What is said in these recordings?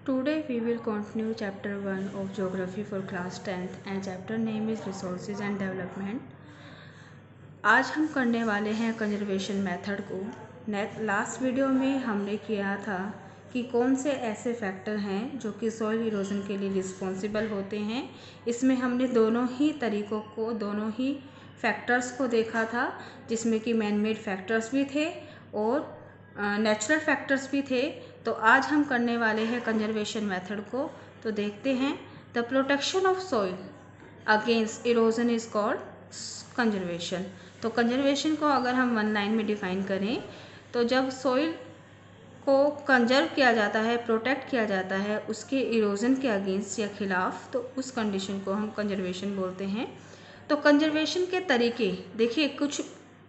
Today we will continue chapter 1 of geography for class 10th and chapter name is resources and development. आज हम करने वाले हैं conservation method को। Last video में हमने किया था कि कौन से ऐसे फैक्टर हैं जो कि सॉइल इरोजन के लिए रिस्पॉन्सिबल होते हैं। इसमें हमने दोनों ही तरीकों को, दोनों ही फैक्टर्स को देखा था, जिसमें कि मैन मेड फैक्टर्स भी थे और नेचुरल फैक्टर्स भी थे। तो आज हम करने वाले हैं कंजर्वेशन मेथड को। तो देखते हैं। The protection of soil against erosion is called conservation. तो कंजर्वेशन को अगर हम वन लाइन में डिफाइन करें तो जब सॉइल को कंजर्व किया जाता है, प्रोटेक्ट किया जाता है उसके इरोजन के अगेंस्ट या खिलाफ, तो उस कंडीशन को हम कंजर्वेशन बोलते हैं। तो कंजर्वेशन के तरीके देखिए, कुछ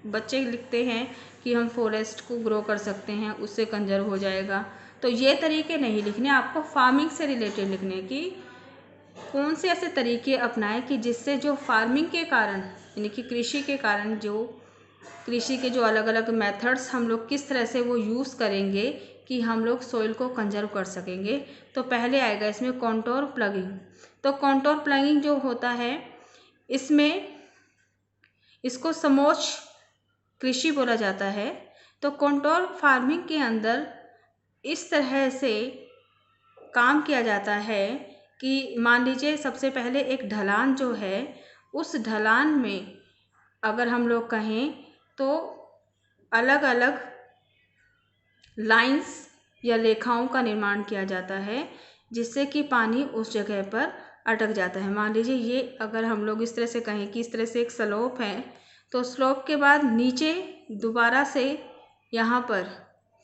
बच्चे लिखते हैं कि हम फॉरेस्ट को ग्रो कर सकते हैं, उससे कंजर्व हो जाएगा। तो ये तरीके नहीं लिखने, आपको फार्मिंग से रिलेटेड लिखने की कौन से ऐसे तरीके अपनाएं कि जिससे जो फार्मिंग के कारण, यानी कि कृषि के कारण, जो कृषि के जो अलग अलग मेथड्स हम लोग किस तरह से वो यूज़ करेंगे कि हम लोग सॉइल को कंजर्व कर सकेंगे। तो पहले आएगा इसमें कॉन्टोर प्लगिंग। तो कॉन्टोर प्लगिंग जो होता है, इसमें इसको समोच्च कृषि बोला जाता है। तो कॉन्टोर फार्मिंग के अंदर इस तरह से काम किया जाता है कि मान लीजिए सबसे पहले एक ढलान जो है, उस ढलान में अगर हम लोग कहें तो अलग अलग लाइंस या रेखाओं का निर्माण किया जाता है, जिससे कि पानी उस जगह पर अटक जाता है। मान लीजिए ये अगर हम लोग इस तरह से कहें कि इस तरह से एक स्लोप है, तो स्लोप के बाद नीचे दोबारा से यहाँ पर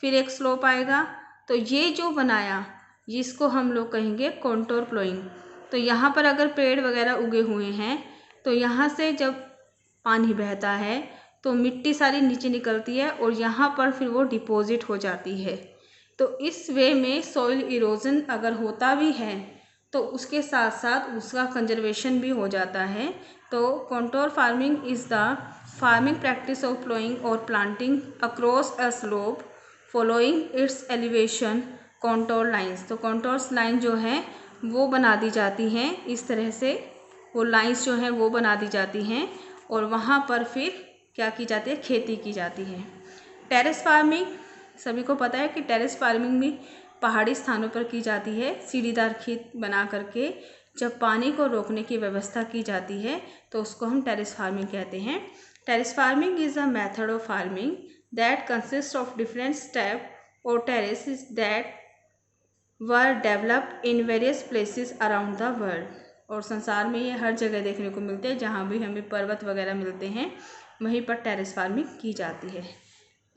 फिर एक स्लोप आएगा, तो ये जो बनाया जिसको हम लोग कहेंगे कॉन्टोर प्लोइंग। तो यहाँ पर अगर पेड़ वगैरह उगे हुए हैं तो यहाँ से जब पानी बहता है तो मिट्टी सारी नीचे निकलती है और यहाँ पर फिर वो डिपॉजिट हो जाती है। तो इस वे में सॉइल इरोजन अगर होता भी है तो उसके साथ साथ उसका कंजर्वेशन भी हो जाता है। तो contour farming is the farming practice of ploughing और planting across a slope following its elevation contour lines. तो कॉन्टोर्स लाइन जो है वो बना दी जाती हैं, इस तरह से वो लाइंस जो हैं वो बना दी जाती हैं और वहाँ पर फिर क्या की जाती है, खेती की जाती है। टेरेस फार्मिंग, सभी को पता है कि टेरेस फार्मिंग भी पहाड़ी स्थानों पर की जाती है। सीढ़ीदार खेत बना करके जब पानी को रोकने की व्यवस्था की जाती है तो उसको हम टेरेस फार्मिंग कहते हैं। Terrace farming is a method of farming that consist of different step और terraces that were developed in various places around the world. और संसार में ये हर जगह देखने को मिलते हैं, जहाँ भी हमें पर्वत वगैरह मिलते हैं वहीं पर टेरेस फार्मिंग की जाती है।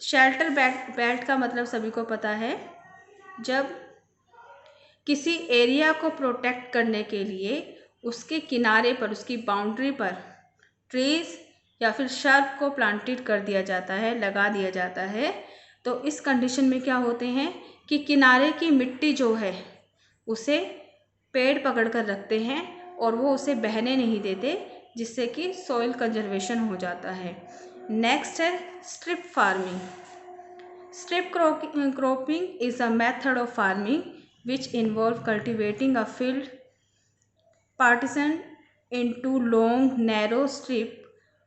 शेल्टर बेल्ट का मतलब सभी को पता है, जब किसी एरिया को प्रोटेक्ट करने के लिए उसके किनारे पर, उसकी बाउंड्री पर ट्रीज या फिर शर्ब को प्लांटेड कर दिया जाता है, लगा दिया जाता है। तो इस कंडीशन में क्या होते हैं कि किनारे की मिट्टी जो है उसे पेड़ पकड़ कर रखते हैं और वो उसे बहने नहीं देते, जिससे कि सॉइल कंजर्वेशन हो जाता है। नेक्स्ट है strip farming. Strip cropping is a method of farming which involve cultivating a field partition into long narrow strip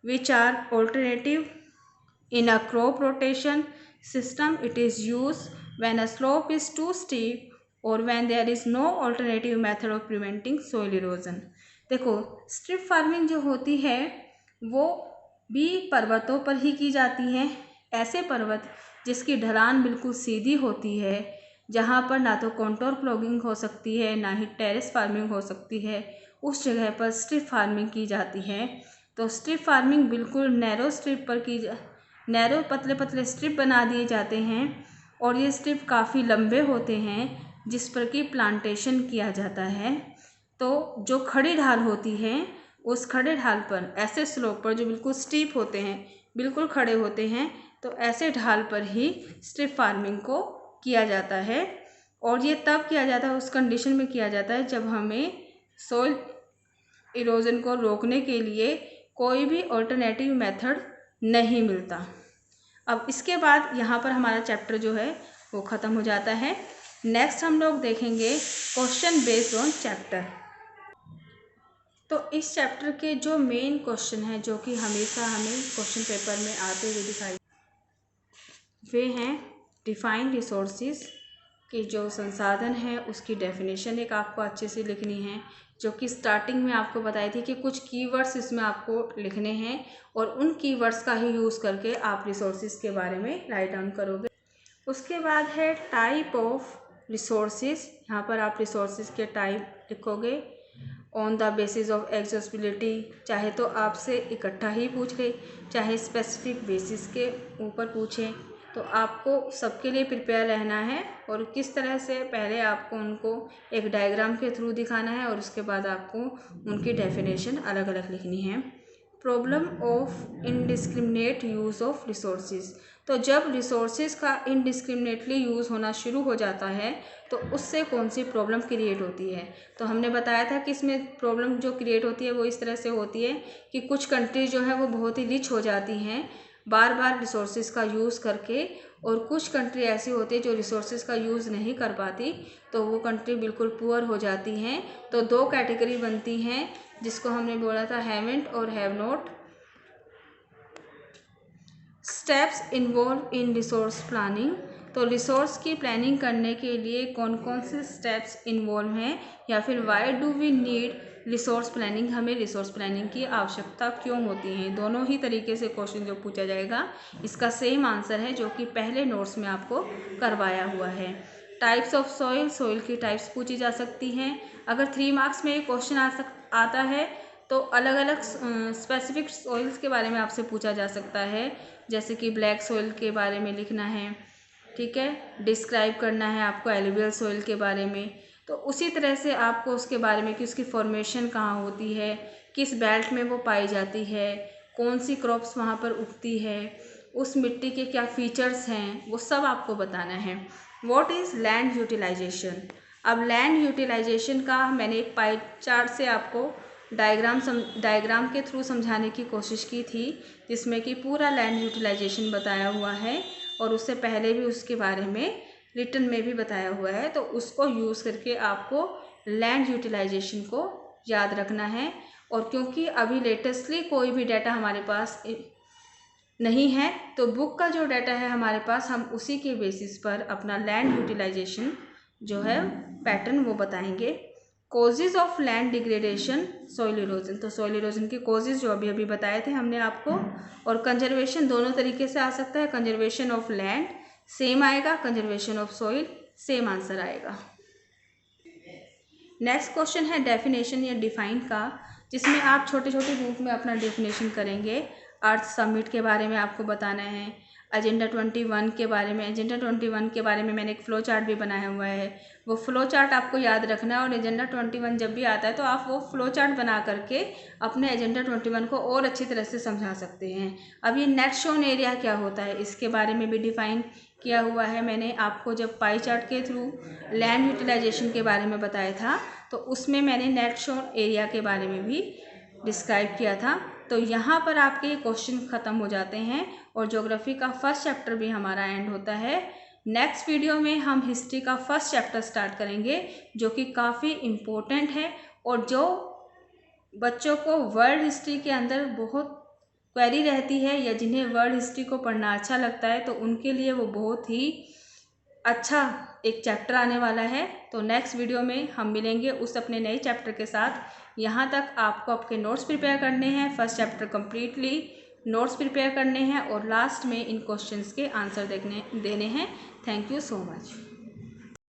which are alternative in a crop rotation system. It is used when a slope is too steep or when there is no alternative method of preventing soil erosion. देखो, strip farming जो होती है वो भी पर्वतों पर ही की जाती है। ऐसे पर्वत जिसकी ढलान बिल्कुल सीधी होती है, जहाँ पर ना तो कॉन्टोर प्लॉगिंग हो सकती है ना ही टेरेस फार्मिंग हो सकती है, उस जगह पर स्ट्रिप फार्मिंग की जाती है। तो स्ट्रिप फार्मिंग बिल्कुल नैरो स्ट्रिप पर नैरो पतले पतले स्ट्रिप बना दिए जाते हैं और ये स्ट्रिप काफ़ी लंबे होते हैं जिस पर कि प्लांटेशन किया जाता है। तो जो खड़ी ढाल होती है उस खड़े ढाल पर, ऐसे स्लोप पर जो बिल्कुल स्टीप होते हैं, बिल्कुल खड़े होते हैं, तो ऐसे ढाल पर ही स्ट्रिप फार्मिंग को किया जाता है। और ये तब किया जाता है, उस कंडीशन में किया जाता है जब हमें सॉइल इरोजन को रोकने के लिए कोई भी ऑल्टरनेटिव मेथड नहीं मिलता। अब इसके बाद यहाँ पर हमारा चैप्टर जो है वो ख़त्म हो जाता है। नेक्स्ट हम लोग देखेंगे क्वेश्चन बेस्ड ऑन चैप्टर। तो इस चैप्टर के जो मेन क्वेश्चन हैं जो कि हमेशा हमें क्वेश्चन पेपर में आते हुए दिखाई, वे हैं डिफाइन रिसोर्सेज कि जो संसाधन है उसकी डेफिनेशन एक आपको अच्छे से लिखनी है, जो कि स्टार्टिंग में आपको बताई थी कि कुछ कीवर्ड्स इसमें आपको लिखने हैं और उन कीवर्ड्स का ही यूज़ करके आप रिसोर्सेज के बारे में राइट डाउन करोगे। उसके बाद है टाइप ऑफ रिसोर्सेज, यहाँ पर आप रिसोर्सेज के टाइप लिखोगे on the basis of accessibility, चाहे तो आपसे इकट्ठा ही पूछ ले चाहे स्पेसिफिक बेसिस के ऊपर पूछें, तो आपको सबके लिए प्रिपेयर रहना है और किस तरह से पहले आपको उनको एक डायग्राम के थ्रू दिखाना है और उसके बाद आपको उनकी डेफिनेशन अलग अलग लिखनी है। Problem of indiscriminate use of resources, तो जब रिसोर्सेज का इनडिस्क्रिमिनेटली यूज़ होना शुरू हो जाता है तो उससे कौन सी प्रॉब्लम क्रिएट होती है। तो हमने बताया था कि इसमें प्रॉब्लम जो क्रिएट होती है वो इस तरह से होती है कि कुछ कंट्रीज जो है वो बहुत ही रिच हो जाती हैं बार बार रिसोर्सेज का यूज़ करके, और कुछ कंट्री ऐसी होती है जो रिसोर्सेज का यूज़ नहीं कर पाती तो वो कंट्री बिल्कुल पुअर हो जाती हैं। तो दो कैटेगरी बनती हैं जिसको हमने बोला था हैवेंट और have not. Steps involve in resource planning, तो रिसोर्स की प्लानिंग करने के लिए कौन कौन से स्टेप्स इन्वॉल्व हैं या फिर why do we need resource planning, हमें रिसोर्स प्लानिंग की आवश्यकता क्यों होती है। दोनों ही तरीके से क्वेश्चन जो पूछा जाएगा इसका सेम आंसर है जो कि पहले नोट्स में आपको करवाया हुआ है। टाइप्स ऑफ सॉइल, सॉइल की टाइप्स पूछी जा सकती हैं। अगर 3 मार्क्स में एक क्वेश्चन आता है तो अलग अलग स्पेसिफिक सॉइल्स के बारे में आपसे पूछा जा सकता है, जैसे कि ब्लैक सॉइल के बारे में लिखना है, ठीक है, डिस्क्राइब करना है आपको एलुवियल सॉइल के बारे में। तो उसी तरह से आपको उसके बारे में कि उसकी फॉर्मेशन कहाँ होती है, किस बेल्ट में वो पाई जाती है, कौन सी क्रॉप्स वहाँ पर उगती है, उस मिट्टी के क्या फीचर्स हैं, वो सब आपको बताना है। व्हाट इज़ लैंड यूटिलाइजेशन, अब लैंड यूटिलाइजेशन का मैंने एक पाई चार्ट से आपको डायग्राम के थ्रू समझाने की कोशिश की थी, जिसमें कि पूरा लैंड यूटिलाइजेशन बताया हुआ है और उससे पहले भी उसके बारे में रिटन में भी बताया हुआ है। तो उसको यूज़ करके आपको लैंड यूटिलाइजेशन को याद रखना है। और क्योंकि अभी लेटेस्टली कोई भी डाटा हमारे पास नहीं है तो बुक का जो डाटा है हमारे पास, हम उसी के बेसिस पर अपना लैंड यूटिलाइजेशन जो है पैटर्न वो बताएंगे। Causes of land degradation, soil erosion, तो सॉइल इरोजन के कॉजेज़ जो अभी अभी बताए थे हमने आपको। और कंजर्वेशन दोनों तरीके से आ सकता है, कंजर्वेशन ऑफ लैंड सेम आएगा, conservation of soil same answer आएगा। नेक्स्ट क्वेश्चन है डेफिनेशन या डिफाइन का, जिसमें आप छोटे छोटे ग्रुप में अपना डेफिनेशन करेंगे। अर्थ समिट के बारे में आपको बताना है, एजेंडा 21 के बारे में, एजेंडा 21 के बारे में मैंने एक फ़्लो चार्ट भी बनाया हुआ है, वो फ़्लो चार्ट आपको याद रखना है। और एजेंडा 21 जब भी आता है तो आप वो फ़्लो चार्ट बना करके अपने एजेंडा 21 को और अच्छी तरह से समझा सकते हैं। अब ये नेट शोन एरिया क्या होता है इसके बारे में भी डिफ़ाइन किया हुआ है। मैंने आपको जब पाई चार्ट के थ्रू लैंड यूटिलाइजेशन के बारे में बताया था तो उसमें मैंने नेट शोन एरिया के बारे में भी डिस्क्राइब किया था। तो यहाँ पर आपके क्वेश्चन ख़त्म हो जाते हैं और ज्योग्राफी का फर्स्ट चैप्टर भी हमारा एंड होता है। नेक्स्ट वीडियो में हम हिस्ट्री का फर्स्ट चैप्टर स्टार्ट करेंगे जो कि काफ़ी इम्पोर्टेंट है और जो बच्चों को वर्ल्ड हिस्ट्री के अंदर बहुत क्वेरी रहती है या जिन्हें वर्ल्ड हिस्ट्री को पढ़ना अच्छा लगता है तो उनके लिए वो बहुत ही अच्छा एक चैप्टर आने वाला है। तो नेक्स्ट वीडियो में हम मिलेंगे उस अपने नए चैप्टर के साथ। यहाँ तक आपको आपके नोट्स प्रिपेयर करने हैं, first chapter completely notes prepare करने हैं और लास्ट में इन क्वेश्चंस के आंसर देने हैं। Thank you so much.